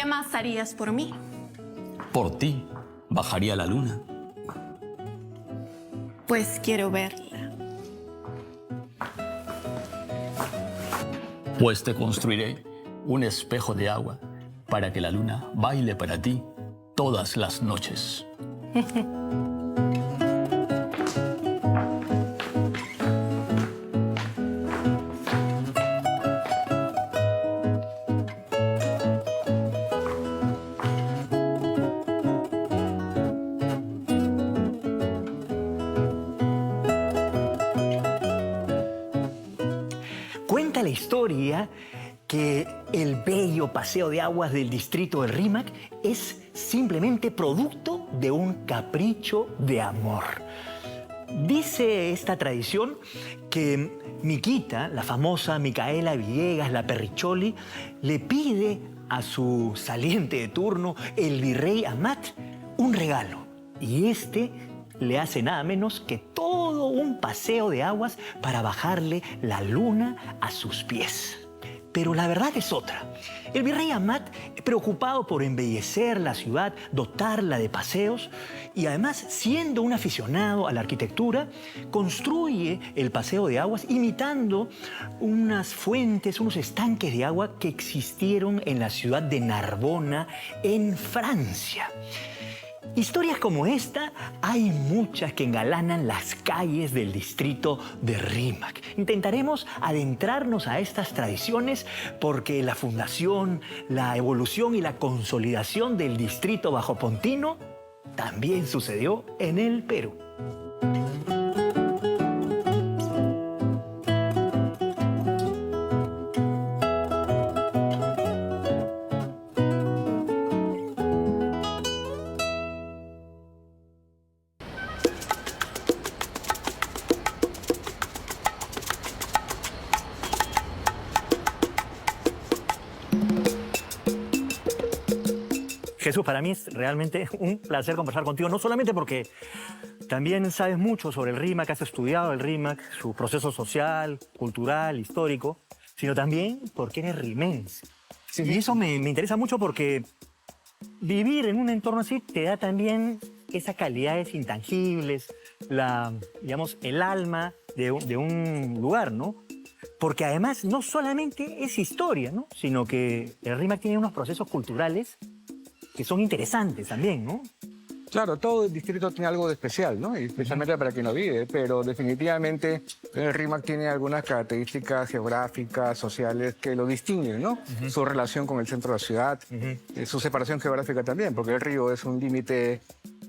¿Qué más harías por mí? Por ti, bajaría la luna. Pues quiero verla. Pues te construiré un espejo de agua para que la luna baile para ti todas las noches. Cuenta la historia que el bello paseo de aguas del distrito del Rímac es simplemente producto de un capricho de amor. Dice esta tradición que Miquita, la famosa Micaela Villegas, la Perricholi, le pide a su saliente de turno, el virrey Amat, un regalo. Y este le hace nada menos que todo un paseo de aguas para bajarle la luna a sus pies. Pero la verdad es otra. El virrey Amat, preocupado por embellecer la ciudad, dotarla de paseos y además siendo un aficionado a la arquitectura, construye el paseo de aguas imitando unas fuentes, unos estanques de agua que existieron en la ciudad de Narbona, en Francia. Historias como esta hay muchas que engalanan las calles del distrito de Rímac. Intentaremos adentrarnos a estas tradiciones porque la fundación, la evolución y la consolidación del distrito bajopontino también sucedió en el Perú. Jesús, para mí es realmente un placer conversar contigo, no solamente porque también sabes mucho sobre el Rímac, has estudiado el Rímac, su proceso social, cultural, histórico, sino también porque eres rimense. Sí. Y eso me interesa mucho porque vivir en un entorno así te da también esas calidades intangibles, digamos, el alma de un lugar, ¿no? Porque además no solamente es historia, ¿no? Sino que el Rímac tiene unos procesos culturales que son interesantes también, ¿no? Claro, todo el distrito tiene algo de especial, ¿no? Y especialmente para quien lo vive, pero definitivamente el Rímac tiene algunas características geográficas, sociales que lo distinguen, ¿no? Su relación con el centro de la ciudad, su separación geográfica también, porque el río es un límite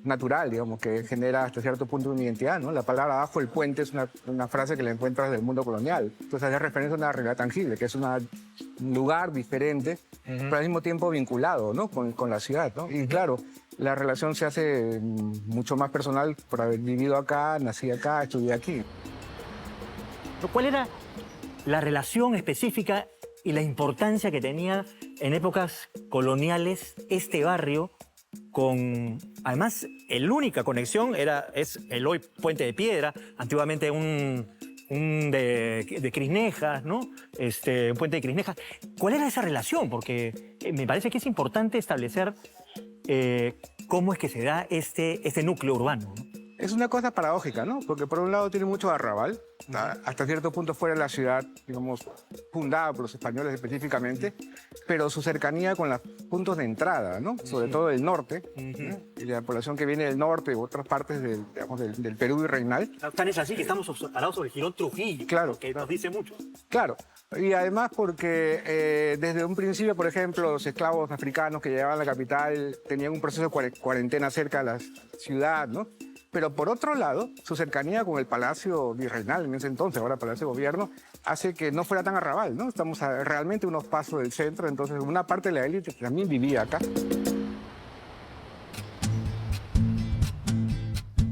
natural, digamos, que genera hasta cierto punto una identidad, ¿no? La palabra bajo el puente es una frase que la encuentras del mundo colonial. Entonces hace referencia a una realidad tangible, que es un lugar diferente, pero al mismo tiempo vinculado, ¿no? con la ciudad, ¿no? Y claro, la relación se hace mucho más personal por haber vivido acá, nací acá, estudié aquí. ¿Cuál era la relación específica y la importancia que tenía en épocas coloniales este barrio con, además, la única conexión es el hoy Puente de Piedra, antiguamente un de Crisnejas, ¿no? Un puente de Crisnejas. ¿Cuál era esa relación? Porque me parece que es importante establecer cómo es que se da este núcleo urbano, ¿no? Es una cosa paradójica, ¿no? Porque por un lado tiene mucho arrabal, hasta cierto punto fuera de la ciudad, digamos, fundada por los españoles específicamente, pero su cercanía con los puntos de entrada, ¿no? Sobre todo del norte, y la población que viene del norte u otras partes del Perú virreinal. Tan es así que estamos parados sobre el Girón Trujillo, claro, que nos dice mucho. Claro, y además porque desde un principio, por ejemplo, los esclavos africanos que llegaban a la capital tenían un proceso de cuarentena cerca de la ciudad, ¿no? Pero por otro lado, su cercanía con el Palacio Virreinal en ese entonces, ahora Palacio de Gobierno, hace que no fuera tan arrabal, ¿no? Estamos realmente unos pasos del centro, entonces una parte de la élite también vivía acá.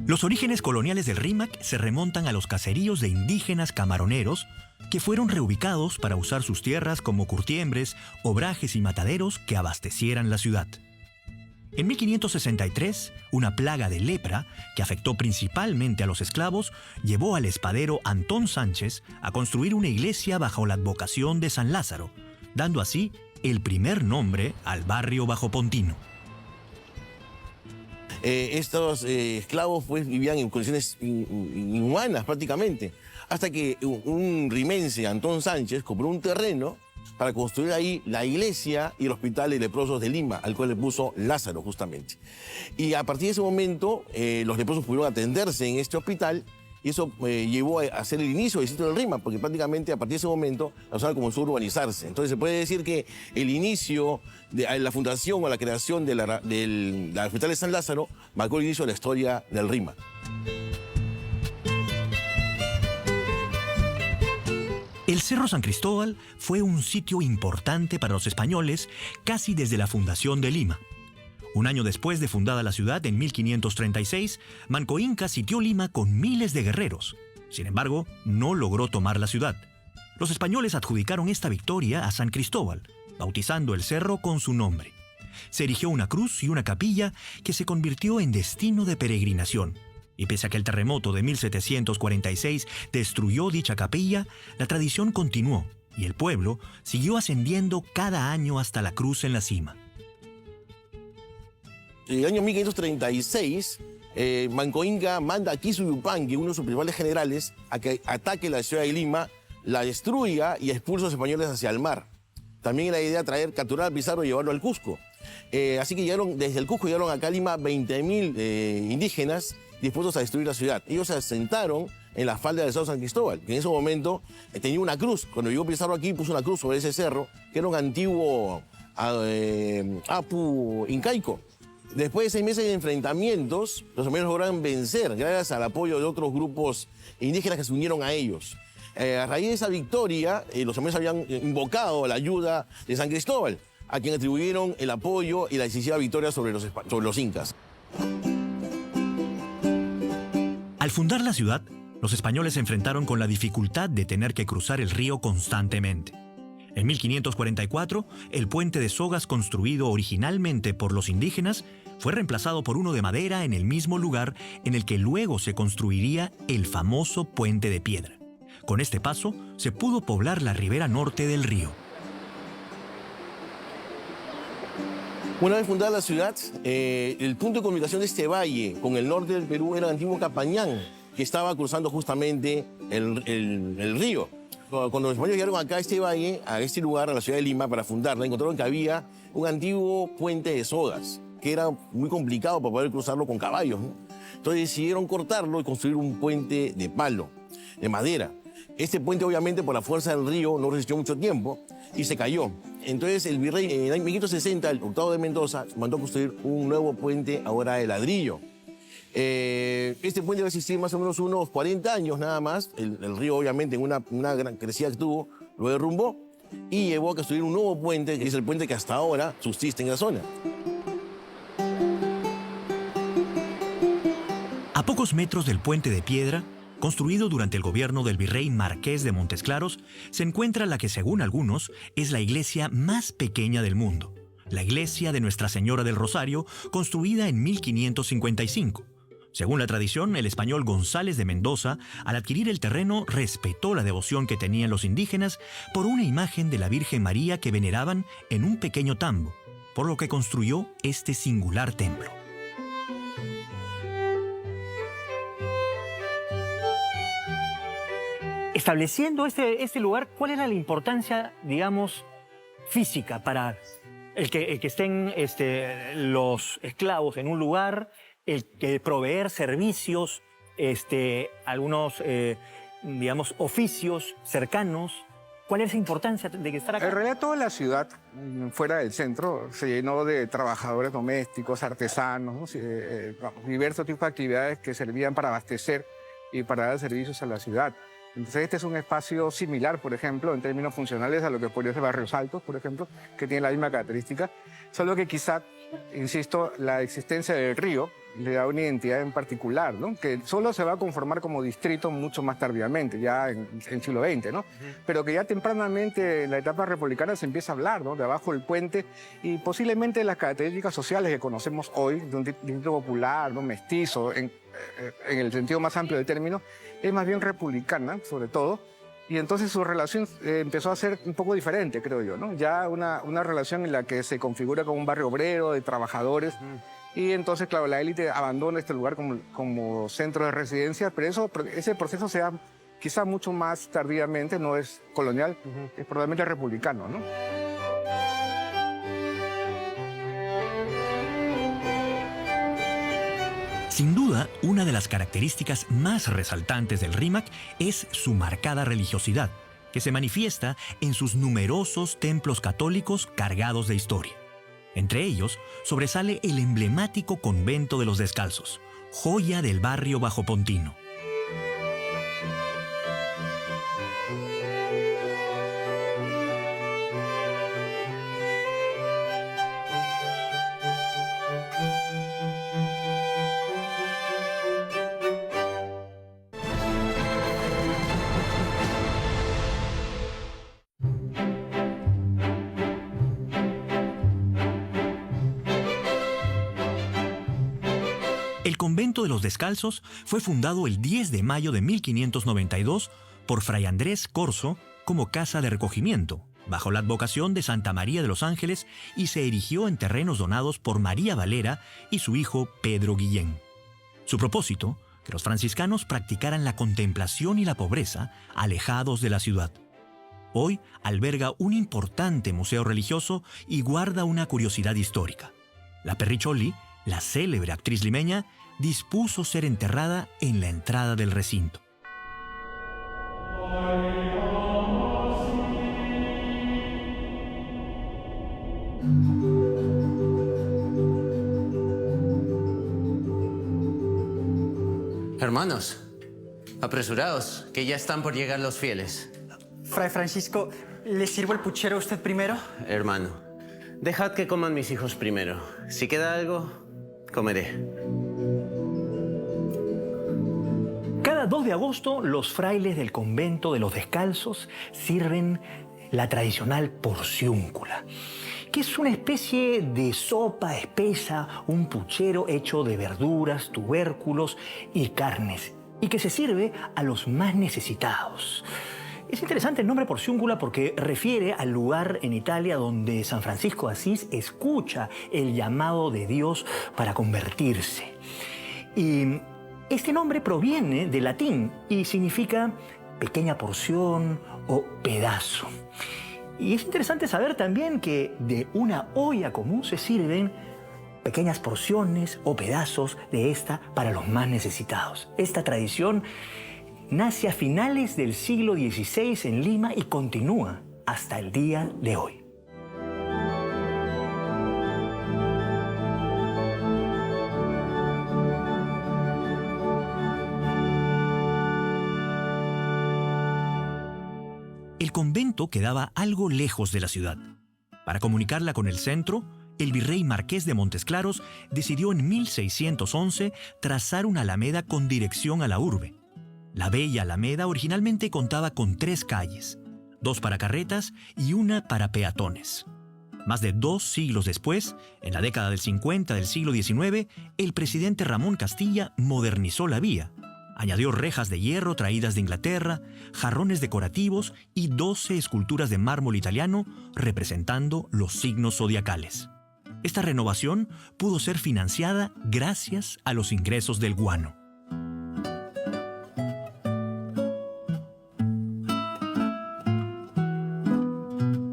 Los orígenes coloniales del Rímac se remontan a los caseríos de indígenas camaroneros que fueron reubicados para usar sus tierras como curtiembres, obrajes y mataderos que abastecieran la ciudad. En 1563, una plaga de lepra, que afectó principalmente a los esclavos, llevó al espadero Antón Sánchez a construir una iglesia bajo la advocación de San Lázaro, dando así el primer nombre al barrio bajopontino. Estos esclavos pues vivían en condiciones inhumanas prácticamente, hasta que un rimense, Antón Sánchez, compró un terreno para construir ahí la iglesia y el hospital de leprosos de Lima, al cual le puso Lázaro justamente. Y a partir de ese momento los leprosos pudieron atenderse en este hospital y eso llevó a ser el inicio del distrito del Rímac, porque prácticamente a partir de ese momento la zona comenzó a urbanizarse. Entonces se puede decir que el inicio de la fundación o la creación del hospital de San Lázaro marcó el inicio de la historia del Rímac. El Cerro San Cristóbal fue un sitio importante para los españoles casi desde la fundación de Lima. Un año después de fundada la ciudad, en 1536, Manco Inca sitió Lima con miles de guerreros. Sin embargo, no logró tomar la ciudad. Los españoles adjudicaron esta victoria a San Cristóbal, bautizando el cerro con su nombre. Se erigió una cruz y una capilla que se convirtió en destino de peregrinación. Y pese a que el terremoto de 1746 destruyó dicha capilla, la tradición continuó y el pueblo siguió ascendiendo cada año hasta la cruz en la cima. En el año 1536, Manco Inca manda a Quisu Yupanqui, uno de sus principales generales, a que ataque la ciudad de Lima, la destruya y expulse a los españoles hacia el mar. También era la idea capturar a Pizarro y llevarlo al Cusco. Así que desde el Cusco llegaron acá a Lima 20.000 indígenas dispuestos a destruir la ciudad. Ellos se asentaron en la falda del Cerro San Cristóbal, que en ese momento tenía una cruz. Cuando llegó Pizarro aquí, puso una cruz sobre ese cerro, que era un antiguo Apu incaico. Después de 6 meses de enfrentamientos, los españoles lograron vencer gracias al apoyo de otros grupos indígenas que se unieron a ellos. A raíz de esa victoria, los españoles habían invocado la ayuda de San Cristóbal, a quien atribuyeron el apoyo y la decisiva victoria sobre los incas. Al fundar la ciudad, los españoles se enfrentaron con la dificultad de tener que cruzar el río constantemente. En 1544, el puente de sogas construido originalmente por los indígenas fue reemplazado por uno de madera en el mismo lugar en el que luego se construiría el famoso puente de piedra. Con este paso, se pudo poblar la ribera norte del río. Una vez fundada la ciudad, el punto de comunicación de este valle con el norte del Perú era el antiguo Capañán, que estaba cruzando justamente el río. Cuando los españoles llegaron acá a este valle, a este lugar, a la ciudad de Lima, para fundarla, encontraron que había un antiguo puente de sogas, que era muy complicado para poder cruzarlo con caballos, ¿no? Entonces decidieron cortarlo y construir un puente de palo, de madera. Este puente, obviamente, por la fuerza del río, no resistió mucho tiempo y se cayó. Entonces el virrey, en el 1560, el Hurtado de Mendoza, mandó construir un nuevo puente, ahora de ladrillo. Este puente va a existir más o menos unos 40 años nada más. El río, obviamente, en una gran crecida que tuvo, lo derrumbó y llevó a construir un nuevo puente, que es el puente que hasta ahora subsiste en la zona. A pocos metros del puente de piedra, construido durante el gobierno del virrey Marqués de Montesclaros, se encuentra la que, según algunos, es la iglesia más pequeña del mundo, la iglesia de Nuestra Señora del Rosario, construida en 1555. Según la tradición, el español González de Mendoza, al adquirir el terreno, respetó la devoción que tenían los indígenas por una imagen de la Virgen María que veneraban en un pequeño tambo, por lo que construyó este singular templo. Estableciendo este lugar, ¿cuál era la importancia, digamos, física para el que estén los esclavos en un lugar, el que proveer servicios, algunos, digamos, oficios cercanos? ¿Cuál es la importancia de estar acá? En realidad toda la ciudad, fuera del centro, se llenó de trabajadores domésticos, artesanos, ¿no? Diversos tipos de actividades que servían para abastecer y para dar servicios a la ciudad. Entonces este es un espacio similar, por ejemplo, en términos funcionales a lo que podría ser Barrios Altos, por ejemplo, que tiene la misma característica, solo que quizá, insisto, la existencia del río le da una identidad en particular, ¿no? Que solo se va a conformar como distrito mucho más tardíamente, ya en el siglo XX, ¿no? Pero que ya tempranamente en la etapa republicana se empieza a hablar, ¿no? De abajo del puente y posiblemente las características sociales que conocemos hoy de un distrito popular, ¿no? Mestizo, en el sentido más amplio del término, es más bien republicana, sobre todo, Y entonces su relación empezó a ser un poco diferente, creo yo, ¿no? Ya una relación en la que se configura como un barrio obrero, de trabajadores. Y entonces, claro, la élite abandona este lugar como centro de residencia, pero ese proceso se da quizá mucho más tardíamente, no es colonial, es probablemente republicano, ¿no? Sin duda, una de las características más resaltantes del Rímac es su marcada religiosidad, que se manifiesta en sus numerosos templos católicos cargados de historia. Entre ellos, sobresale el emblemático Convento de los Descalzos, joya del barrio bajopontino. El Convento de los Descalzos fue fundado el 10 de mayo de 1592 por Fray Andrés Corzo como casa de recogimiento, bajo la advocación de Santa María de los Ángeles, y se erigió en terrenos donados por María Valera y su hijo Pedro Guillén. Su propósito, que los franciscanos practicaran la contemplación y la pobreza alejados de la ciudad. Hoy alberga un importante museo religioso y guarda una curiosidad histórica. La Perricholi, la célebre actriz limeña, dispuso ser enterrada en la entrada del recinto. Hermanos, apresuraos, que ya están por llegar los fieles. Fray Francisco, ¿le sirvo el puchero a usted primero? Hermano, dejad que coman mis hijos primero. Si queda algo, comeré. Cada 2 de agosto, los frailes del convento de los Descalzos sirven la tradicional porciúncula, que es una especie de sopa espesa, un puchero hecho de verduras, tubérculos y carnes, y que se sirve a los más necesitados. Es interesante el nombre porciúncula porque refiere al lugar en Italia donde San Francisco de Asís escucha el llamado de Dios para convertirse. Y este nombre proviene del latín y significa pequeña porción o pedazo. Y es interesante saber también que de una olla común se sirven pequeñas porciones o pedazos de esta para los más necesitados. Esta tradición nace a finales del siglo XVI en Lima y continúa hasta el día de hoy. El convento quedaba algo lejos de la ciudad. Para comunicarla con el centro, el virrey Marqués de Montesclaros decidió en 1611 trazar una alameda con dirección a la urbe. La bella alameda originalmente contaba con 3 calles, 2 para carretas y 1 para peatones. Más de 2 siglos después, en la década del 50 del siglo XIX, el presidente Ramón Castilla modernizó la vía. Añadió rejas de hierro traídas de Inglaterra, jarrones decorativos y 12 esculturas de mármol italiano representando los signos zodiacales. Esta renovación pudo ser financiada gracias a los ingresos del guano.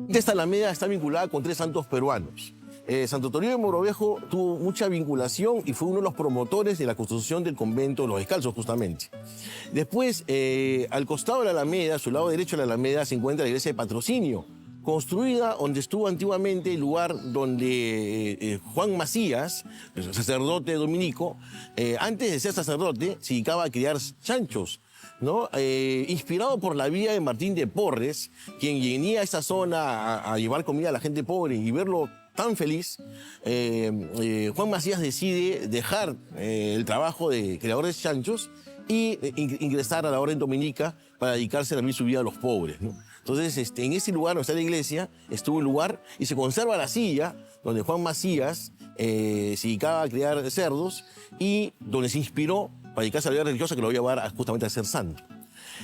Esta alameda está vinculada con 3 santos peruanos. Santo Toribio de Mogrovejo tuvo mucha vinculación y fue uno de los promotores de la construcción del convento de los Descalzos, justamente. Después, al costado de la alameda, a su lado derecho de la alameda, se encuentra la iglesia de Patrocinio, construida donde estuvo antiguamente el lugar donde Juan Macías, el sacerdote dominico, antes de ser sacerdote, se dedicaba a criar chanchos, ¿no? Inspirado por la vida de Martín de Porres, quien venía a esta zona a llevar comida a la gente pobre y verlo tan feliz, Juan Macías decide dejar el trabajo de creador de chanchos y ingresar a la orden dominica para dedicarse a vivir su vida a los pobres, ¿no? Entonces, en ese lugar donde está la iglesia, estuvo el lugar y se conserva la silla donde Juan Macías se dedicaba a criar cerdos y donde se inspiró para dedicarse a la vida religiosa que lo voy a llevar justamente a ser santo.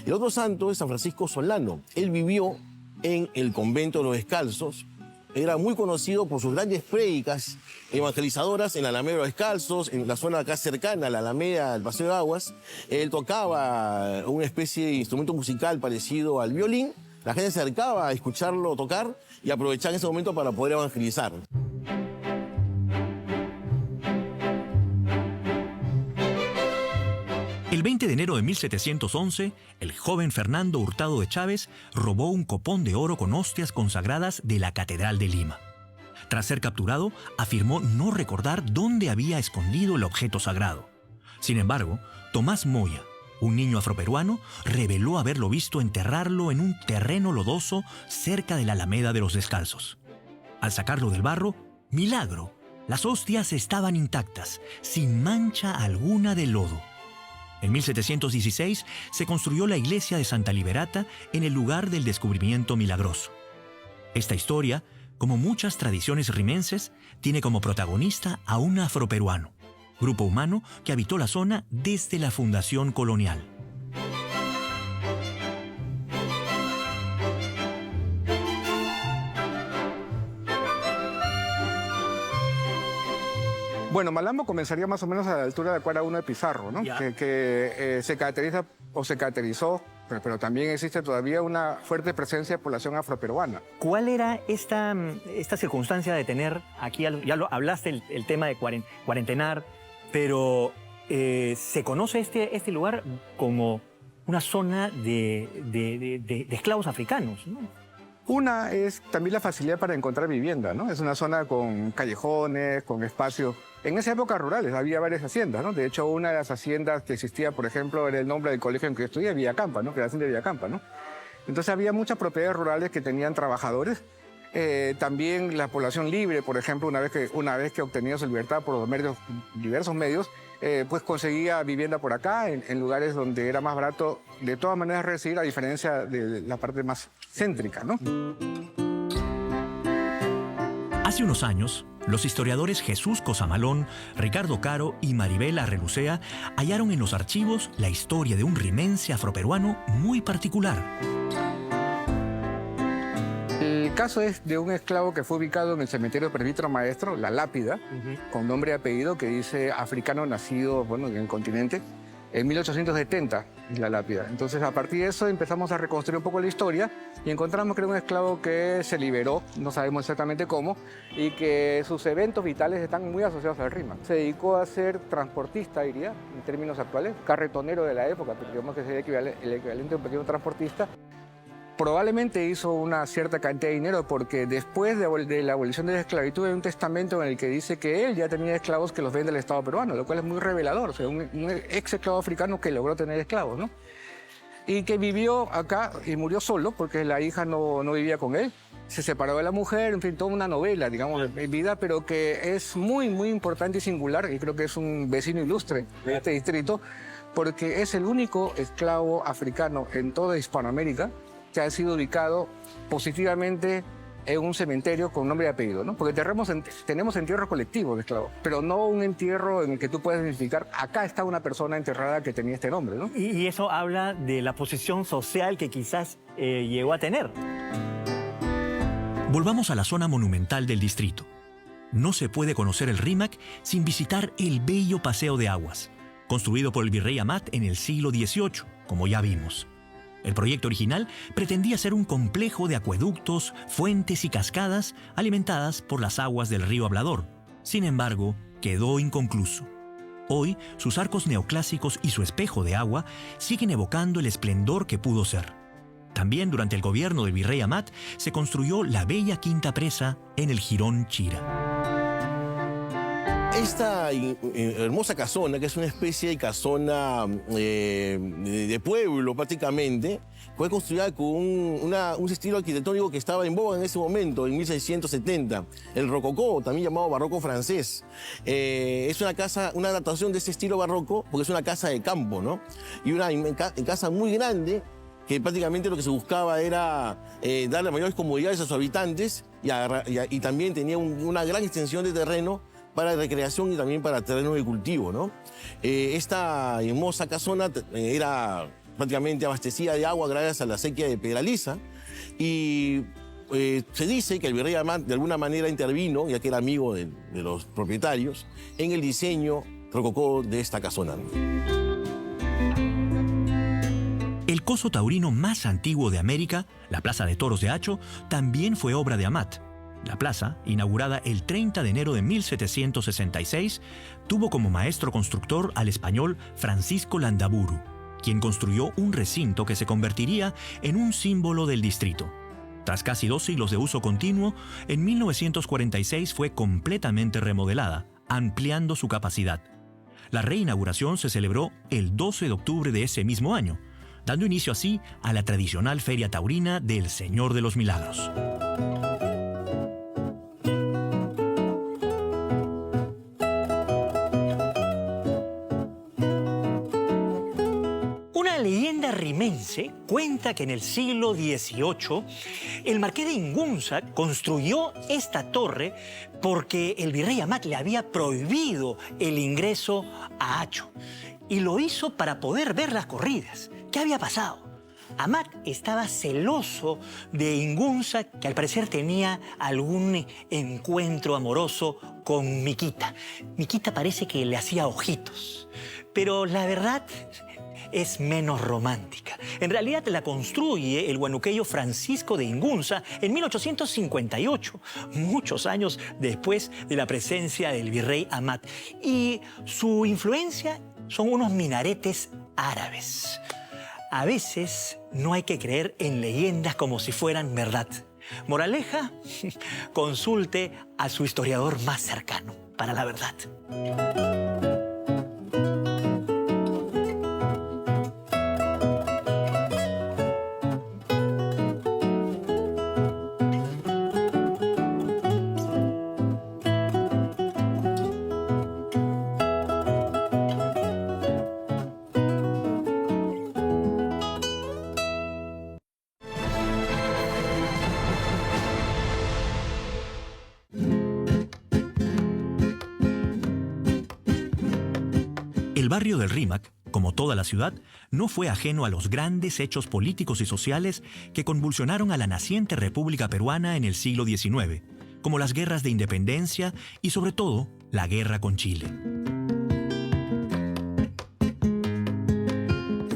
El otro santo es San Francisco Solano. Él vivió en el convento de los Descalzos. Era muy conocido por sus grandes prédicas evangelizadoras en la Alameda de los Descalzos, en la zona acá cercana a la Alameda del Paseo de Aguas. Él tocaba una especie de instrumento musical parecido al violín. La gente se acercaba a escucharlo tocar y aprovechar ese momento para poder evangelizar. El 20 de enero de 1711, el joven Fernando Hurtado de Chávez robó un copón de oro con hostias consagradas de la Catedral de Lima. Tras ser capturado, afirmó no recordar dónde había escondido el objeto sagrado. Sin embargo, Tomás Moya, un niño afroperuano, reveló haberlo visto enterrarlo en un terreno lodoso cerca de la Alameda de los Descalzos. Al sacarlo del barro, ¡milagro! Las hostias estaban intactas, sin mancha alguna de lodo. En 1716 se construyó la iglesia de Santa Liberata en el lugar del descubrimiento milagroso. Esta historia, como muchas tradiciones rimenses, tiene como protagonista a un afroperuano, grupo humano que habitó la zona desde la fundación colonial. Bueno, Malambo comenzaría más o menos a la altura de Cuadra 1 de Pizarro, ¿no? Que se caracteriza o se caracterizó, pero también existe todavía una fuerte presencia de población afroperuana. ¿Cuál era esta circunstancia de tener aquí, ya lo hablaste el tema de cuarentenar, pero se conoce este lugar como una zona de esclavos africanos, ¿no? Una es también la facilidad para encontrar vivienda, ¿no? Es una zona con callejones, con espacios. En esa época rurales había varias haciendas, ¿no? De hecho, una de las haciendas que existía, por ejemplo, era el nombre del colegio en que yo estudié, Villacampa, ¿no? Que era la hacienda de Villacampa, ¿no? Entonces había muchas propiedades rurales que tenían trabajadores. También la población libre, por ejemplo, una vez que obtenía su libertad por diversos medios, pues conseguía vivienda por acá, en lugares donde era más barato de todas maneras residir, a diferencia de la parte más céntrica, ¿no? Hace unos años, los historiadores Jesús Cosamalón, Ricardo Caro y Maribel Arrelucea hallaron en los archivos la historia de un rimense afroperuano muy particular. El caso es de un esclavo que fue ubicado en el cementerio Presbítero Maestro, La Lápida, con nombre y apellido que dice africano nacido, bueno, en el continente, en 1870, La Lápida. Entonces, a partir de eso empezamos a reconstruir un poco la historia y encontramos que era un esclavo que se liberó, no sabemos exactamente cómo, y que sus eventos vitales están muy asociados al RIMAC. Se dedicó a ser transportista, diría, en términos actuales, carretonero de la época, pero digamos que sería el equivalente a un pequeño transportista. Probablemente hizo una cierta cantidad de dinero porque después de la abolición de la esclavitud hay un testamento en el que dice que él ya tenía esclavos que los vende el Estado peruano, lo cual es muy revelador. O sea, un ex esclavo africano que logró tener esclavos, ¿no? Y que vivió acá y murió solo porque la hija no vivía con él. Se separó de la mujer, en fin, toda una novela, digamos, de vida, pero que es muy, muy importante y singular, y creo que es un vecino ilustre de este distrito, porque es el único esclavo africano en toda Hispanoamérica que ha sido ubicado positivamente en un cementerio con nombre y apellido, ¿no? Porque tenemos entierros colectivos de esclavos, pero no un entierro en el que tú puedes identificar, acá está una persona enterrada que tenía este nombre, ¿no? Y eso habla de la posición social que quizás llegó a tener. Volvamos a la zona monumental del distrito. No se puede conocer el RIMAC sin visitar el bello Paseo de Aguas, construido por el virrey Amat en el siglo XVIII, como ya vimos. El proyecto original pretendía ser un complejo de acueductos, fuentes y cascadas alimentadas por las aguas del río Hablador. Sin embargo, quedó inconcluso. Hoy, sus arcos neoclásicos y su espejo de agua siguen evocando el esplendor que pudo ser. También durante el gobierno del virrey Amat se construyó la bella Quinta Presa en el Jirón Chira. Esta hermosa casona, que es una especie de casona de pueblo prácticamente, fue construida con un estilo arquitectónico que estaba en boga en ese momento, en 1670. El rococó, también llamado barroco francés. Es una adaptación de ese estilo barroco porque es una casa de campo, ¿no? Y una casa muy grande que prácticamente lo que se buscaba era darle mayores comodidades a sus habitantes y también tenía una gran extensión de terreno para recreación y también para terrenos de cultivo, ¿no? Esta hermosa casona era prácticamente abastecida de agua gracias a la sequía de Pedraliza. Y se dice que el virrey Amat de alguna manera intervino, ya que era amigo de los propietarios, en el diseño rococó de esta casona. El coso taurino más antiguo de América, la Plaza de Toros de Hacho, también fue obra de Amat. La plaza, inaugurada el 30 de enero de 1766, tuvo como maestro constructor al español Francisco Landaburu, quien construyó un recinto que se convertiría en un símbolo del distrito. Tras casi 2 siglos de uso continuo, en 1946 fue completamente remodelada, ampliando su capacidad. La reinauguración se celebró el 12 de octubre de ese mismo año, dando inicio así a la tradicional Feria Taurina del Señor de los Milagros. Una leyenda rimense cuenta que en el siglo XVIII el marqués de Ingunza construyó esta torre porque el virrey Amat le había prohibido el ingreso a Hacho y lo hizo para poder ver las corridas. ¿Qué había pasado? Amat estaba celoso de Ingunza, que al parecer tenía algún encuentro amoroso con Miquita. Miquita parece que le hacía ojitos, pero la verdad es menos romántica. En realidad la construye el huanuqueyo Francisco de Ingunza en 1858, muchos años después de la presencia del virrey Amat. Y su influencia son unos minaretes árabes. A veces no hay que creer en leyendas como si fueran verdad. Moraleja, consulte a su historiador más cercano para la verdad. El barrio del Rímac, como toda la ciudad, no fue ajeno a los grandes hechos políticos y sociales que convulsionaron a la naciente República Peruana en el siglo XIX, como las guerras de independencia y, sobre todo, la guerra con Chile.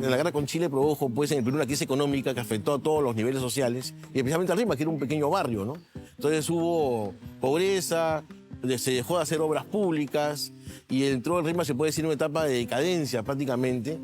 La guerra con Chile produjo pues, en el Perú una crisis económica que afectó a todos los niveles sociales, y especialmente al Rímac, que era un pequeño barrio, ¿no? Entonces hubo pobreza, se dejó de hacer obras públicas, y entró el Rímac, se puede decir, en una etapa de decadencia prácticamente.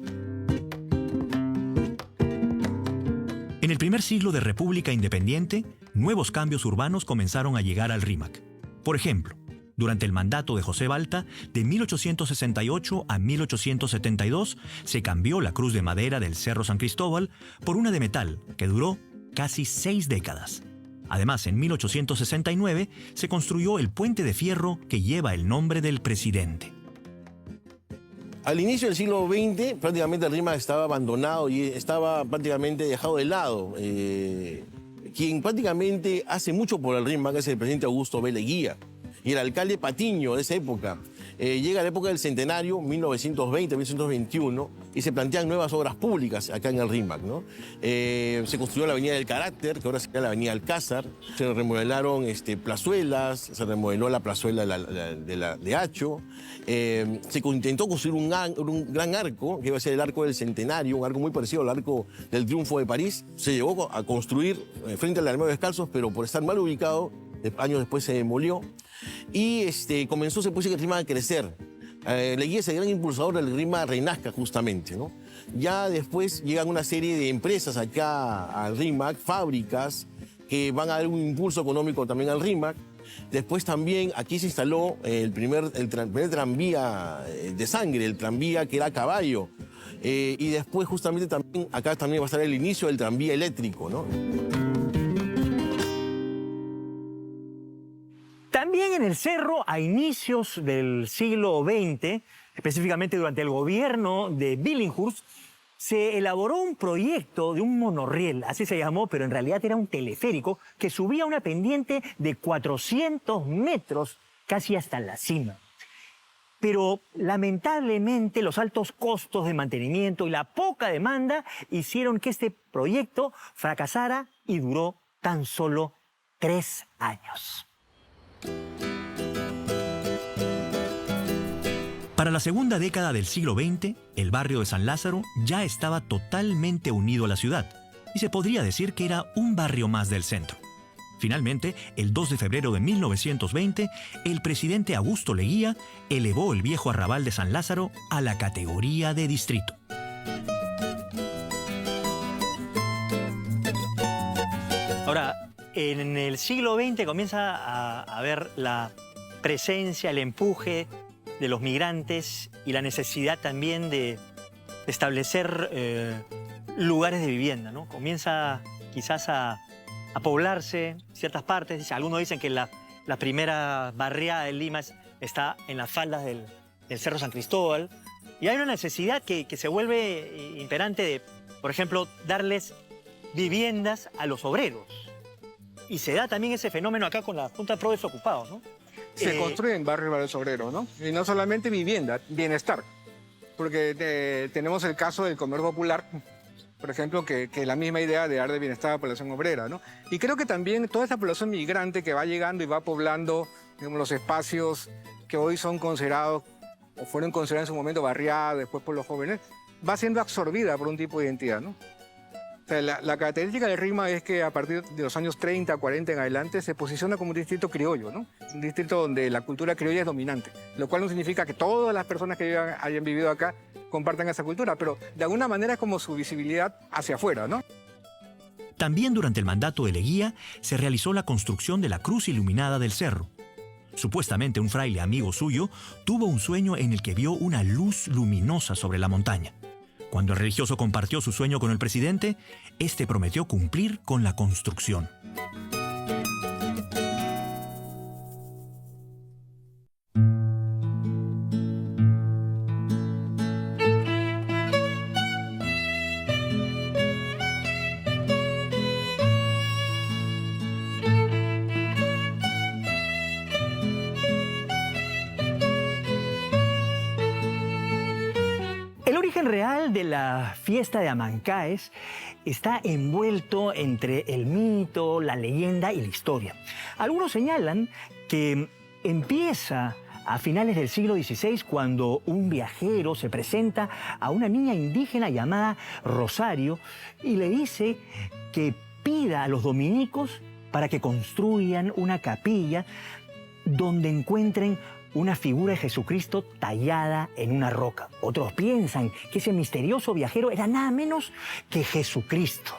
En el primer siglo de República Independiente, nuevos cambios urbanos comenzaron a llegar al Rímac. Por ejemplo, durante el mandato de José Balta, de 1868 a 1872, se cambió la cruz de madera del Cerro San Cristóbal por una de metal que duró casi 6 décadas. Además, en 1869 se construyó el puente de fierro que lleva el nombre del presidente. Al inicio del siglo XX, prácticamente el Rímac estaba abandonado y estaba prácticamente dejado de lado. Quien prácticamente hace mucho por el Rímac es el presidente Augusto B. Leguía y el alcalde Patiño de esa época. Llega la época del centenario, 1920-1921, y se plantean nuevas obras públicas acá en el Rímac, ¿no? Se construyó la Avenida del Carácter, que ahora sería la Avenida Alcázar, se remodelaron plazuelas, se remodeló la plazuela de Hacho, se intentó construir un gran arco, que iba a ser el Arco del Centenario, un arco muy parecido al Arco del Triunfo de París. Se llegó a construir frente al Alameda de Descalzos, pero por estar mal ubicado, años después se demolió. Y comenzó, se puede decir, que el Rímac a crecer. Leguía es el gran impulsador del Rímac Renazca, justamente, ¿no? Ya después llegan una serie de empresas acá al Rímac, fábricas, que van a dar un impulso económico también al Rímac. Después también aquí se instaló el primer tranvía de sangre, el tranvía que era a caballo. Y después justamente también, acá también va a estar el inicio del tranvía eléctrico, ¿no? También en el Cerro, a inicios del siglo XX, específicamente durante el gobierno de Billinghurst, se elaboró un proyecto de un monorriel, así se llamó, pero en realidad era un teleférico que subía una pendiente de 400 metros casi hasta la cima. Pero lamentablemente los altos costos de mantenimiento y la poca demanda hicieron que este proyecto fracasara y duró tan solo 3 años. Para la segunda década del siglo XX, el barrio de San Lázaro ya estaba totalmente unido a la ciudad y se podría decir que era un barrio más del centro. Finalmente, el 2 de febrero de 1920, el presidente Augusto Leguía elevó el viejo arrabal de San Lázaro a la categoría de distrito. Ahora, en el siglo XX comienza a haber la presencia, el empuje de los migrantes y la necesidad también de establecer lugares de vivienda, ¿no? Comienza quizás a poblarse ciertas partes. Algunos dicen que la primera barriada de Lima está en las faldas del Cerro San Cristóbal. Y hay una necesidad que se vuelve imperante de, por ejemplo, darles viviendas a los obreros. Y se da también ese fenómeno acá con la Junta Pro Desocupados, ¿no? Se construyen barrios para los obreros, ¿no? Y no solamente vivienda, bienestar. Porque tenemos el caso del comedor popular, por ejemplo, que la misma idea de dar de bienestar a la población obrera, ¿no? Y creo que también toda esa población migrante que va llegando y va poblando, digamos, los espacios que hoy son considerados, o fueron considerados en su momento barriadas, después por los jóvenes, va siendo absorbida por un tipo de identidad, ¿no? O sea, la característica del RIMAC es que a partir de los años 30, 40 en adelante se posiciona como un distrito criollo, ¿no? Un distrito donde la cultura criolla es dominante, lo cual no significa que todas las personas que hayan vivido acá compartan esa cultura, pero de alguna manera es como su visibilidad hacia afuera, ¿no? También durante el mandato de Leguía se realizó la construcción de la Cruz Iluminada del Cerro. Supuestamente un fraile amigo suyo tuvo un sueño en el que vio una luz luminosa sobre la montaña. Cuando el religioso compartió su sueño con el presidente, este prometió cumplir con la construcción. El origen real de la fiesta de Amancaes está envuelto entre el mito, la leyenda y la historia. Algunos señalan que empieza a finales del siglo XVI cuando un viajero se presenta a una niña indígena llamada Rosario y le dice que pida a los dominicos para que construyan una capilla donde encuentren una figura de Jesucristo tallada en una roca. Otros piensan que ese misterioso viajero era nada menos que Jesucristo.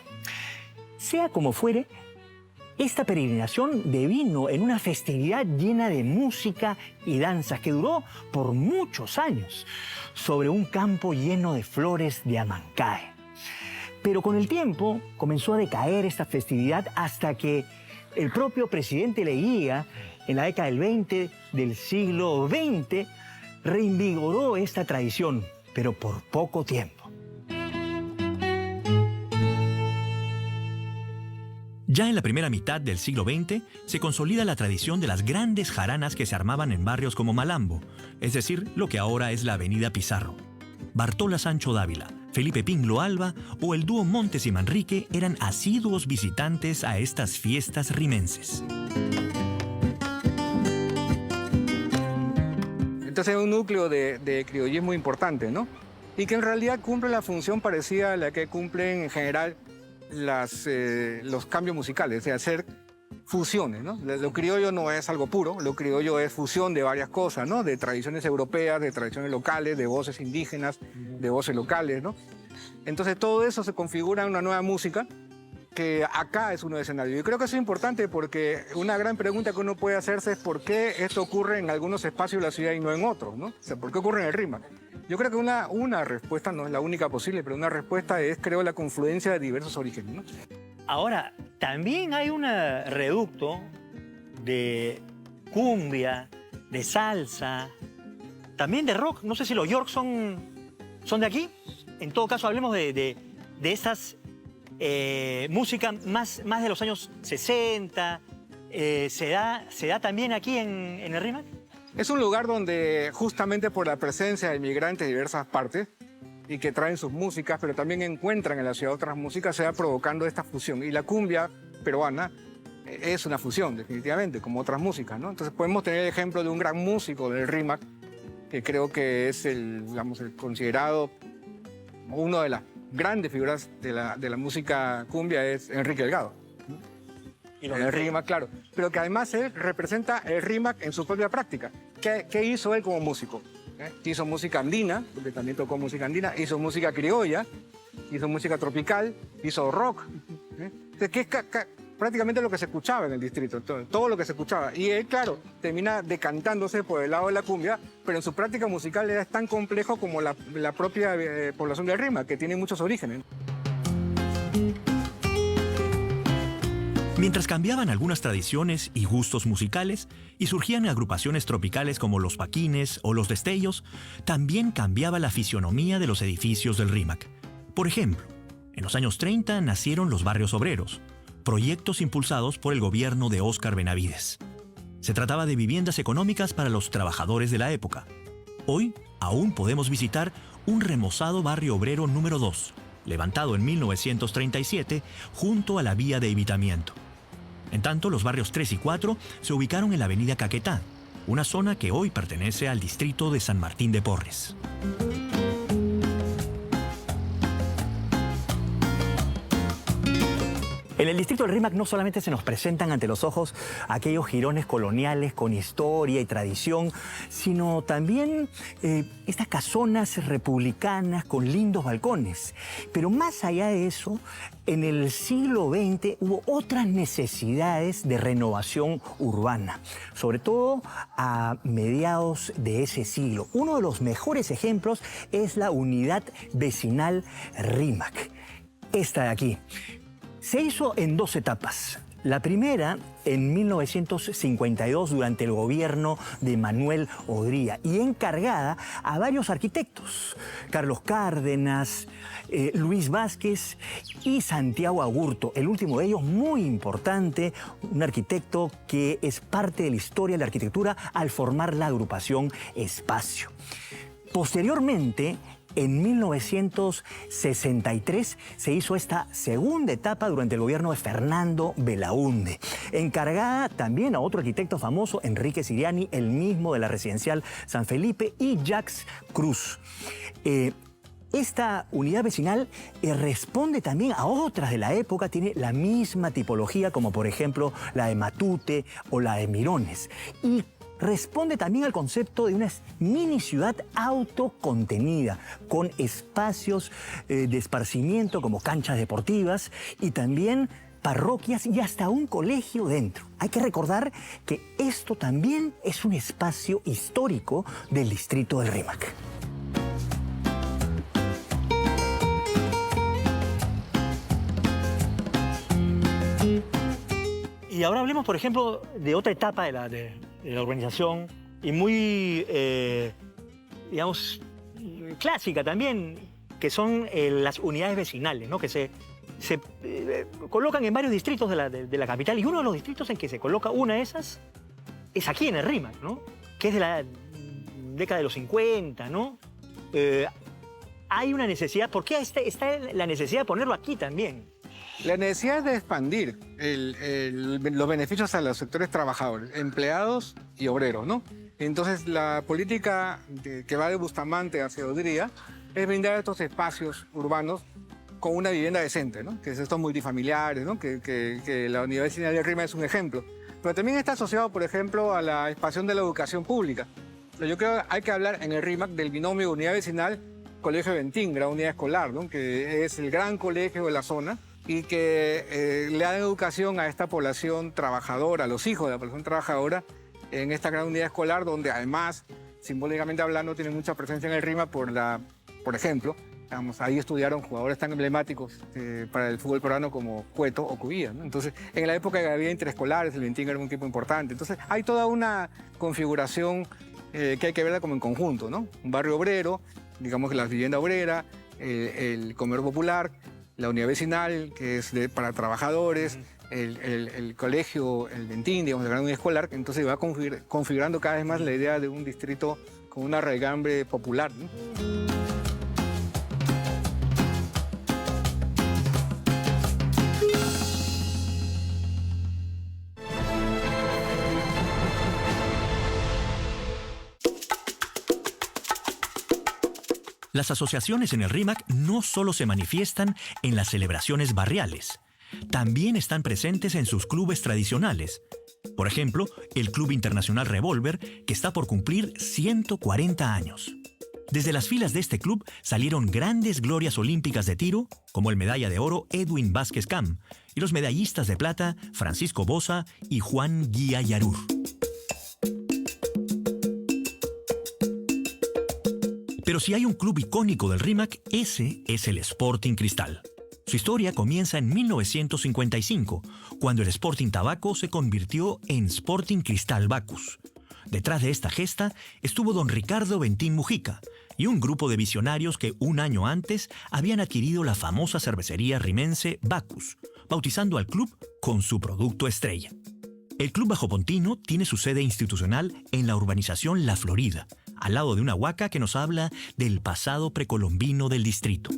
Sea como fuere, esta peregrinación devino en una festividad llena de música y danzas que duró por muchos años sobre un campo lleno de flores de Amancae. Pero con el tiempo comenzó a decaer esta festividad hasta que el propio presidente Leguía, en la década del 20 del siglo XX, reinvigoró esta tradición, pero por poco tiempo. Ya en la primera mitad del siglo XX se consolida la tradición de las grandes jaranas que se armaban en barrios como Malambo, es decir, lo que ahora es la Avenida Pizarro. Bartola Sancho Dávila, Felipe Pingló Alba o el dúo Montes y Manrique eran asiduos visitantes a estas fiestas rimenses. Entonces es un núcleo de criollismo importante, ¿no? Y que en realidad cumple la función parecida a la que cumplen en general los cambios musicales, es decir, hacer fusiones, ¿no? Lo criollo no es algo puro, lo criollo es fusión de varias cosas, ¿no? De tradiciones europeas, de tradiciones locales, de voces indígenas, de voces locales, ¿no? Entonces todo eso se configura en una nueva música que acá es un nuevo escenario. Y creo que eso es importante porque una gran pregunta que uno puede hacerse es por qué esto ocurre en algunos espacios de la ciudad y no en otros, ¿no? O sea, ¿por qué ocurre en el RIMAC? Yo creo que una respuesta, no es la única posible, pero una respuesta es, creo, la confluencia de diversos orígenes, ¿no? Ahora, también hay un reducto de cumbia, de salsa, también de rock. No sé si los York son de aquí. En todo caso, hablemos de estas música más de los años 60. ¿Se da también aquí en el RIMAC? Es un lugar donde justamente por la presencia de inmigrantes de diversas partes y que traen sus músicas, pero también encuentran en la ciudad otras músicas, se va provocando esta fusión. Y la cumbia peruana es una fusión, definitivamente, como otras músicas, ¿no? Entonces podemos tener el ejemplo de un gran músico del RIMAC, que creo que es el considerado una de las grandes figuras de la música cumbia, es Enrique Delgado. Y el RIMAC, claro. Pero que además él representa el RIMAC en su propia práctica. ¿Qué hizo él como músico? Hizo música andina, porque también tocó música andina, hizo música criolla, hizo música tropical, hizo rock. Que es prácticamente lo que se escuchaba en el distrito, todo lo que se escuchaba. Y él, claro, termina decantándose por el lado de la cumbia, pero en su práctica musical era tan complejo como la propia población del RIMAC, que tiene muchos orígenes. Mientras cambiaban algunas tradiciones y gustos musicales y surgían agrupaciones tropicales como los Paquines o los Destellos, también cambiaba la fisionomía de los edificios del RIMAC. Por ejemplo, en los años 30 nacieron los barrios obreros, proyectos impulsados por el gobierno de Óscar Benavides. Se trataba de viviendas económicas para los trabajadores de la época. Hoy aún podemos visitar un remozado barrio obrero número 2, levantado en 1937 junto a la vía de evitamiento. En tanto, los barrios 3 y 4 se ubicaron en la avenida Caquetá, una zona que hoy pertenece al distrito de San Martín de Porres. En el distrito del RIMAC no solamente se nos presentan ante los ojos aquellos jirones coloniales con historia y tradición, sino también estas casonas republicanas con lindos balcones. Pero más allá de eso, en el siglo XX hubo otras necesidades de renovación urbana, sobre todo a mediados de ese siglo. Uno de los mejores ejemplos es la unidad vecinal RIMAC, esta de aquí. Se hizo en 2 etapas. La primera en 1952 durante el gobierno de Manuel Odría y encargada a varios arquitectos, Carlos Cárdenas, Luis Vázquez y Santiago Agurto, el último de ellos muy importante, un arquitecto que es parte de la historia de la arquitectura al formar la agrupación Espacio. Posteriormente, en 1963 se hizo esta segunda etapa durante el gobierno de Fernando Belaúnde, encargada también a otro arquitecto famoso, Enrique Siriani, el mismo de la residencial San Felipe, y Jacques Cruz. Esta unidad vecinal responde también a otras de la época, tiene la misma tipología como por ejemplo la de Matute o la de Mirones. Y responde también al concepto de una mini ciudad autocontenida, con espacios de esparcimiento como canchas deportivas y también parroquias y hasta un colegio dentro. Hay que recordar que esto también es un espacio histórico del distrito del RIMAC. Y ahora hablemos, por ejemplo, de otra etapa de la urbanización y muy, digamos, clásica también, que son las unidades vecinales, ¿no? Que se colocan en varios distritos de la capital, y uno de los distritos en que se coloca una de esas es aquí en el RIMAC, ¿no? Que es de la década de los 50, ¿no? Hay una necesidad, ¿por qué está la necesidad de ponerlo aquí también? La necesidad de expandir los beneficios a los sectores trabajadores, empleados y obreros, ¿no? Entonces, la política que va de Bustamante hacia Odría es brindar estos espacios urbanos con una vivienda decente, ¿no? Que es estos multifamiliares, ¿no? Que la Unidad Vecinal de RIMAC es un ejemplo. Pero también está asociado, por ejemplo, a la expansión de la educación pública. Yo creo que hay que hablar en el RIMAC del binomio Unidad Vecinal Colegio Ventín, Gran Unidad Escolar, ¿no? Que es el gran colegio de la zona y que le dan educación a esta población trabajadora, a los hijos de la población trabajadora, en esta gran unidad escolar, donde además, simbólicamente hablando, tiene mucha presencia en el RIMAC por ejemplo, ahí estudiaron jugadores tan emblemáticos para el fútbol peruano como Cueto o Cubilla, ¿no? Entonces, en la época que había interescolares, el Ventín era un equipo importante. Entonces, hay toda una configuración que hay que verla como en conjunto, ¿no? Un barrio obrero, digamos que la vivienda obrera, el comedor popular, la unidad vecinal, que es para trabajadores, el colegio, el dentín, digamos, el grado escolar, entonces va configurando cada vez más la idea de un distrito con una raigambre popular, ¿no? Las asociaciones en el RIMAC no solo se manifiestan en las celebraciones barriales, también están presentes en sus clubes tradicionales. Por ejemplo, el Club Internacional Revolver, que está por cumplir 140 años. Desde las filas de este club salieron grandes glorias olímpicas de tiro, como el medalla de oro Edwin Vázquez Cam, y los medallistas de plata Francisco Boza y Juan Guía Yarur. Pero si hay un club icónico del RIMAC, ese es el Sporting Cristal. Su historia comienza en 1955, cuando el Sporting Tabaco se convirtió en Sporting Cristal Bacus. Detrás de esta gesta estuvo don Ricardo Bentín Mujica y un grupo de visionarios que un año antes habían adquirido la famosa cervecería rimense Bacus, bautizando al club con su producto estrella. El Club Bajopontino tiene su sede institucional en la urbanización La Florida, al lado de una huaca que nos habla del pasado precolombino del distrito.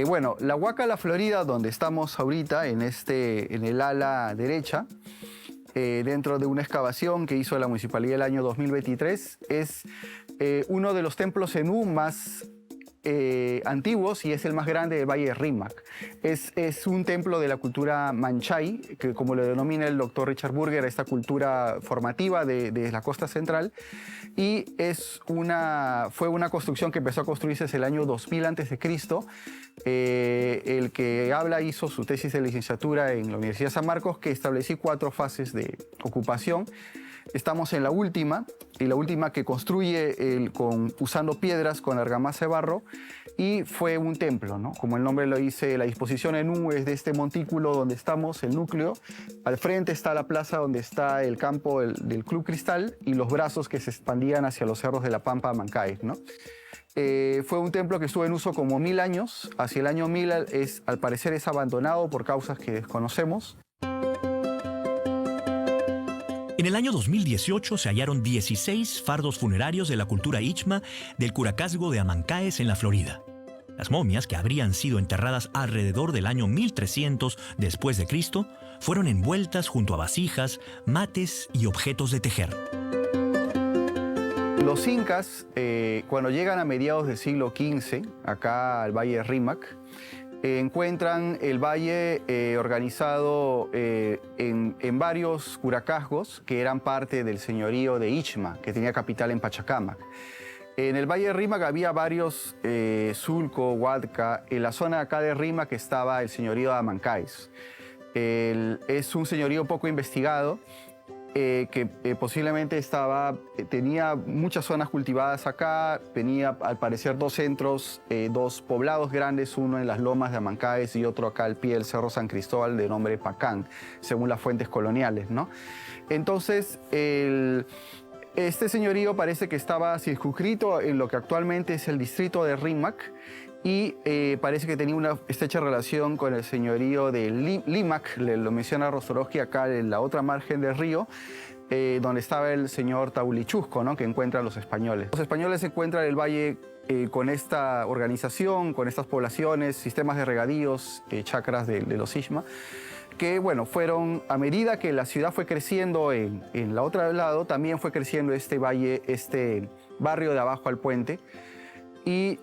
Bueno, la Huaca La Florida, donde estamos ahorita, en el ala derecha, dentro de una excavación que hizo la Municipalidad el año 2023, es uno de los templos zenú más antiguos y es el más grande del Valle de Rímac. Es un templo de la cultura manchay, que como lo denomina el doctor Richard Burger, esta cultura formativa de la costa central, y fue una construcción que empezó a construirse desde el año 2000 a.C. El que habla hizo su tesis de licenciatura en la Universidad de San Marcos, que establecí 4 fases de ocupación. Estamos en la última, y la última que construye usando piedras con argamasa de barro, y fue un templo, ¿no? Como el nombre lo dice, la disposición en U es de este montículo donde estamos, el núcleo. Al frente está la plaza donde está el campo del Club Cristal y los brazos que se expandían hacia los cerros de la Pampa Mancaes, ¿no? Fue un templo que estuvo en uso como 1000 años. Hacia el año 1000 al parecer es abandonado por causas que desconocemos. En el año 2018 se hallaron 16 fardos funerarios de la cultura Ichma del Curacazgo de Amancaes en la Florida. Las momias, que habrían sido enterradas alrededor del año 1300 después de Cristo, fueron envueltas junto a vasijas, mates y objetos de tejer. Los incas, cuando llegan a mediados del siglo XV, acá al Valle de Rímac, encuentran el valle organizado en varios curacazgos que eran parte del señorío de Ichma, que tenía capital en Pachacámac. En el Valle de Rímac había varios Sulco, Huatca. En la zona acá de Rímac estaba el señorío de Amancaes. Es un señorío poco investigado, que posiblemente tenía muchas zonas cultivadas acá. Tenía al parecer 2 centros, 2 poblados grandes, uno en las lomas de Amancaes y otro acá al pie del Cerro San Cristóbal de nombre Pacán, según las fuentes coloniales, ¿no? Entonces, este señorío parece que estaba circunscrito en lo que actualmente es el distrito de Rímac, y parece que tenía una estrecha relación con el señorío de Limac, lo menciona Rostorovsky acá en la otra margen del río, donde estaba el señor Taulichusco, ¿no? Que encuentran los españoles. Los españoles encuentran el valle con esta organización, con estas poblaciones, sistemas de regadíos, chacras de los Ichma, que bueno, fueron, a medida que la ciudad fue creciendo en la otra lado, también fue creciendo este valle, este barrio de abajo al puente, y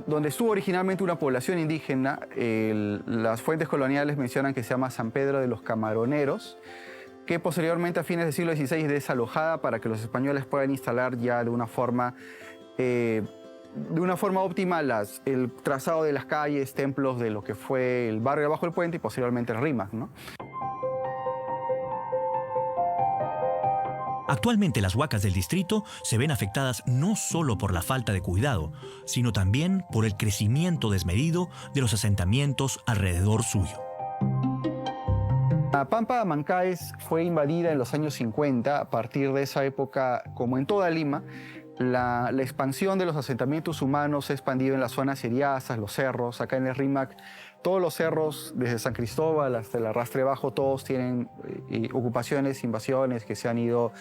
donde estuvo originalmente una población indígena. Las fuentes coloniales mencionan que se llama San Pedro de los Camaroneros, que posteriormente a fines del siglo XVI es desalojada para que los españoles puedan instalar ya de una forma óptima el trazado de las calles, templos de lo que fue el barrio de abajo del puente y posteriormente el Rímac, ¿no? Actualmente las huacas del distrito se ven afectadas no solo por la falta de cuidado, sino también por el crecimiento desmedido de los asentamientos alrededor suyo. La Pampa de Amancaes fue invadida en los años 50. A partir de esa época, como en toda Lima, la expansión de los asentamientos humanos se ha expandido en las zonas eriazas, los cerros. Acá en el Rímac, todos los cerros, desde San Cristóbal hasta el Arrastre Bajo, todos tienen ocupaciones, invasiones que se han ido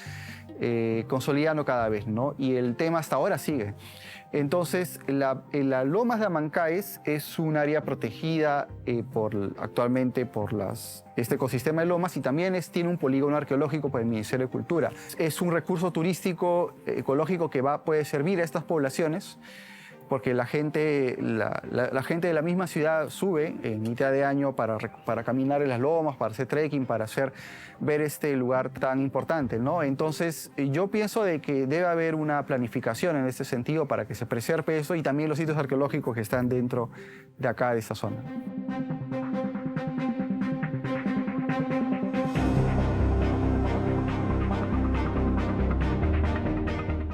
consolidando cada vez, ¿no? Y el tema hasta ahora sigue. Entonces, la Lomas de Amancaes es un área protegida actualmente por este ecosistema de lomas, y también tiene un polígono arqueológico por el Ministerio de Cultura. Es un recurso turístico ecológico que puede servir a estas poblaciones, porque la gente de la misma ciudad sube en mitad de año para caminar en las lomas, para hacer trekking, para ver este lugar tan importante, ¿no? Entonces, yo pienso de que debe haber una planificación en este sentido para que se preserve eso, y también los sitios arqueológicos que están dentro de acá, de esta zona.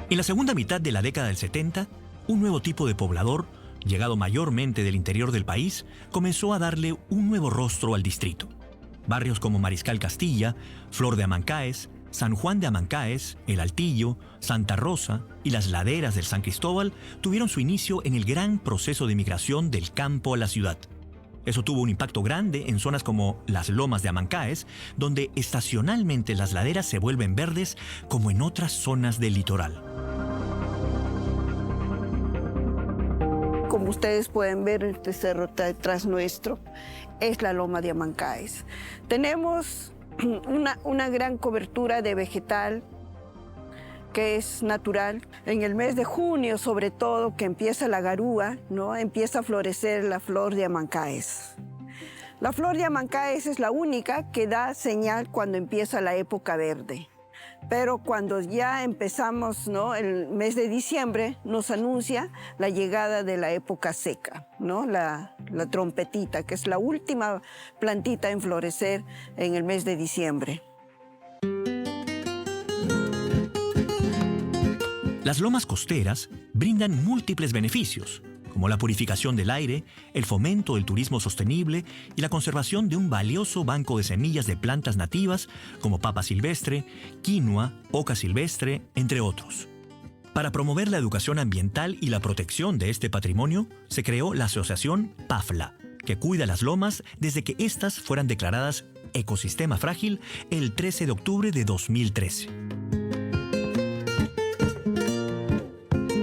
En la segunda mitad de la década del 70, un nuevo tipo de poblador, llegado mayormente del interior del país, comenzó a darle un nuevo rostro al distrito. Barrios como Mariscal Castilla, Flor de Amancaes, San Juan de Amancaes, El Altillo, Santa Rosa y las laderas del San Cristóbal tuvieron su inicio en el gran proceso de migración del campo a la ciudad. Eso tuvo un impacto grande en zonas como las Lomas de Amancaes, donde estacionalmente las laderas se vuelven verdes como en otras zonas del litoral. Como ustedes pueden ver, este cerro detrás nuestro es la Loma de Amancaes. Tenemos una gran cobertura de vegetal que es natural. En el mes de junio, sobre todo, que empieza la garúa, ¿no? Empieza a florecer la flor de Amancaes. La flor de Amancaes es la única que da señal cuando empieza la época verde. Pero cuando ya empezamos, ¿no? El mes de diciembre nos anuncia la llegada de la época seca, ¿no? La trompetita, que es la última plantita en florecer en el mes de diciembre. Las lomas costeras brindan múltiples beneficios, como la purificación del aire, el fomento del turismo sostenible y la conservación de un valioso banco de semillas de plantas nativas como papa silvestre, quinoa, oca silvestre, entre otros. Para promover la educación ambiental y la protección de este patrimonio, se creó la asociación PAFLA, que cuida las lomas desde que éstas fueran declaradas ecosistema frágil el 13 de octubre de 2013.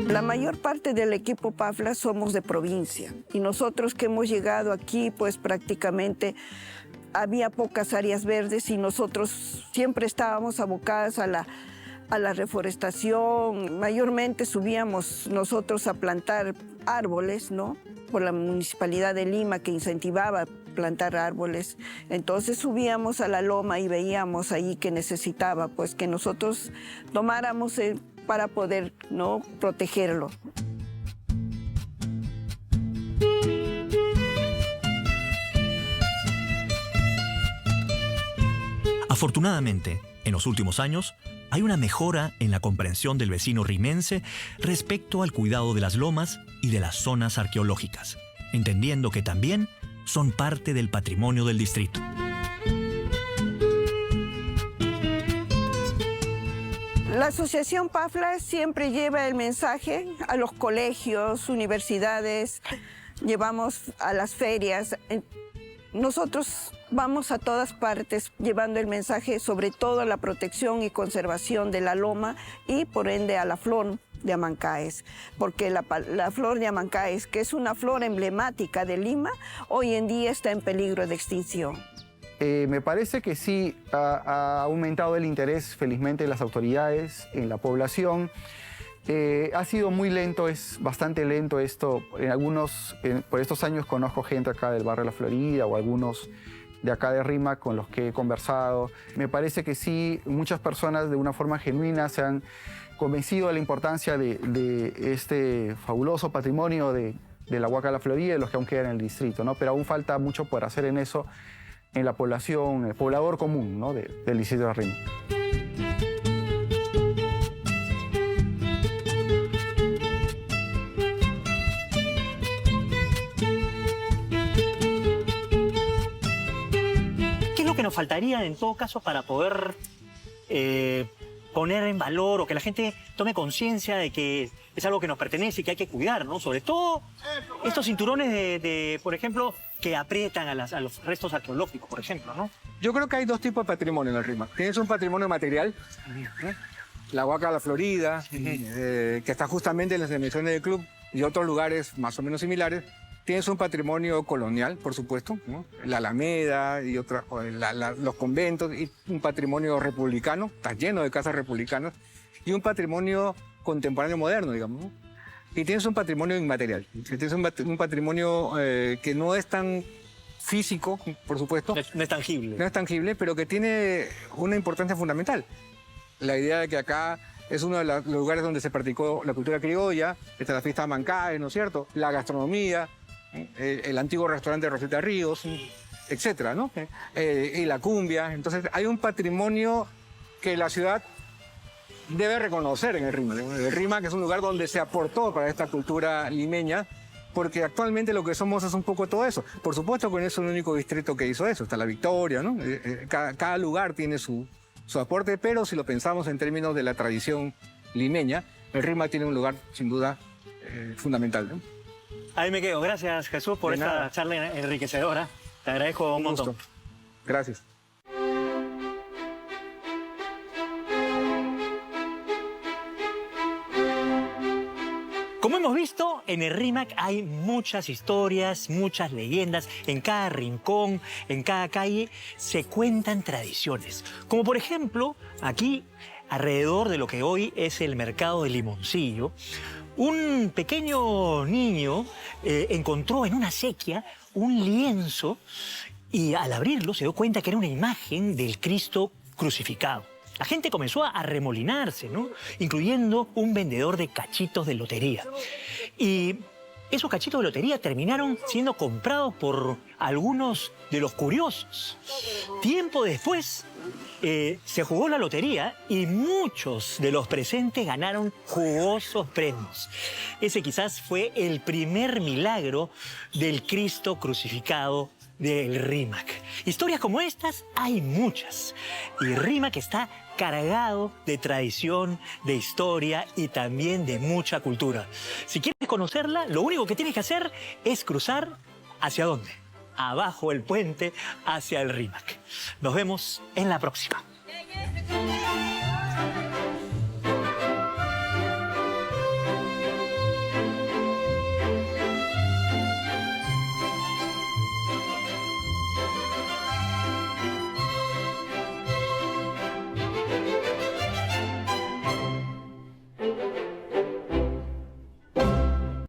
La mayor parte del equipo PAFLA somos de provincia, y nosotros que hemos llegado aquí, pues prácticamente había pocas áreas verdes y nosotros siempre estábamos abocadas a la reforestación. Mayormente subíamos nosotros a plantar árboles, ¿no? Por la Municipalidad de Lima, que incentivaba plantar árboles. Entonces subíamos a la loma y veíamos ahí que necesitaba, pues, que nosotros tomáramos para poder, ¿no?, protegerlo. Afortunadamente, en los últimos años, hay una mejora en la comprensión del vecino rimense respecto al cuidado de las lomas y de las zonas arqueológicas, entendiendo que también son parte del patrimonio del distrito. La asociación PAFLA siempre lleva el mensaje a los colegios, universidades, llevamos a las ferias. Nosotros vamos a todas partes llevando el mensaje, sobre todo a la protección y conservación de la loma y por ende a la flor de Amancaes, porque la flor de Amancaes, que es una flor emblemática de Lima, hoy en día está en peligro de extinción. Me parece que sí ha aumentado el interés, felizmente, de las autoridades, en la población. Ha sido muy lento, es bastante lento esto. Por estos años conozco gente acá del barrio de La Florida o algunos de acá de Rímac con los que he conversado. Me parece que sí, muchas personas de una forma genuina se han convencido de la importancia de este fabuloso patrimonio de la Huaca de La Florida y de los que aún quedan en el distrito, ¿no? Pero aún falta mucho por hacer en eso, en la población, el poblador común, ¿no?, del distrito de Rímac. ¿Qué es lo que nos faltaría en todo caso para poder poner en valor o que la gente tome conciencia de que es algo que nos pertenece y que hay que cuidar, ¿no? Sobre todo estos cinturones por ejemplo, que aprietan a los restos arqueológicos, por ejemplo, ¿no? Yo creo que hay dos tipos de patrimonio en el RIMAC. Tienes un patrimonio material, la Huaca La Florida, que está justamente en las dimensiones del club y otros lugares más o menos similares. Tienes un patrimonio colonial, por supuesto, ¿no? La Alameda y los conventos, y un patrimonio republicano, está lleno de casas republicanas, y un patrimonio contemporáneo moderno, digamos, ¿no? Y tienes un patrimonio inmaterial, tienes un patrimonio que no es tan físico, por supuesto. No es tangible. No es tangible, pero que tiene una importancia fundamental. La idea de que acá es uno de los lugares donde se practicó la cultura criolla, está la fiesta de Mancaes, ¿no es cierto? La gastronomía, el antiguo restaurante Rosita Ríos, etcétera, ¿no? Y la cumbia. Entonces hay un patrimonio que la ciudad debe reconocer en el RIMAC. El RIMAC es un lugar donde se aportó para esta cultura limeña, porque actualmente lo que somos es un poco todo eso. Por supuesto que no es el único distrito que hizo eso, está La Victoria, ¿no? Cada lugar tiene su aporte, pero si lo pensamos en términos de la tradición limeña, el RIMAC tiene un lugar sin duda fundamental, ¿no? Ahí me quedo. Gracias, Jesús, por esta charla enriquecedora. Te agradezco un montón. Gusto. Gracias. Como hemos visto, en el RIMAC hay muchas historias, muchas leyendas. En cada rincón, en cada calle, se cuentan tradiciones. Como por ejemplo, aquí, alrededor de lo que hoy es el mercado de Limoncillo, un pequeño niño encontró en una acequia un lienzo y al abrirlo se dio cuenta que era una imagen del Cristo crucificado. La gente comenzó a arremolinarse, ¿no? Incluyendo un vendedor de cachitos de lotería. Y esos cachitos de lotería terminaron siendo comprados por algunos de los curiosos. Tiempo después se jugó la lotería y muchos de los presentes ganaron jugosos premios. Ese quizás fue el primer milagro del Cristo crucificado del RIMAC. Historias como estas hay muchas. Y RIMAC está cargado de tradición, de historia y también de mucha cultura. Si quieres conocerla, lo único que tienes que hacer es cruzar ¿hacia dónde? Abajo el puente hacia el RIMAC. Nos vemos en la próxima.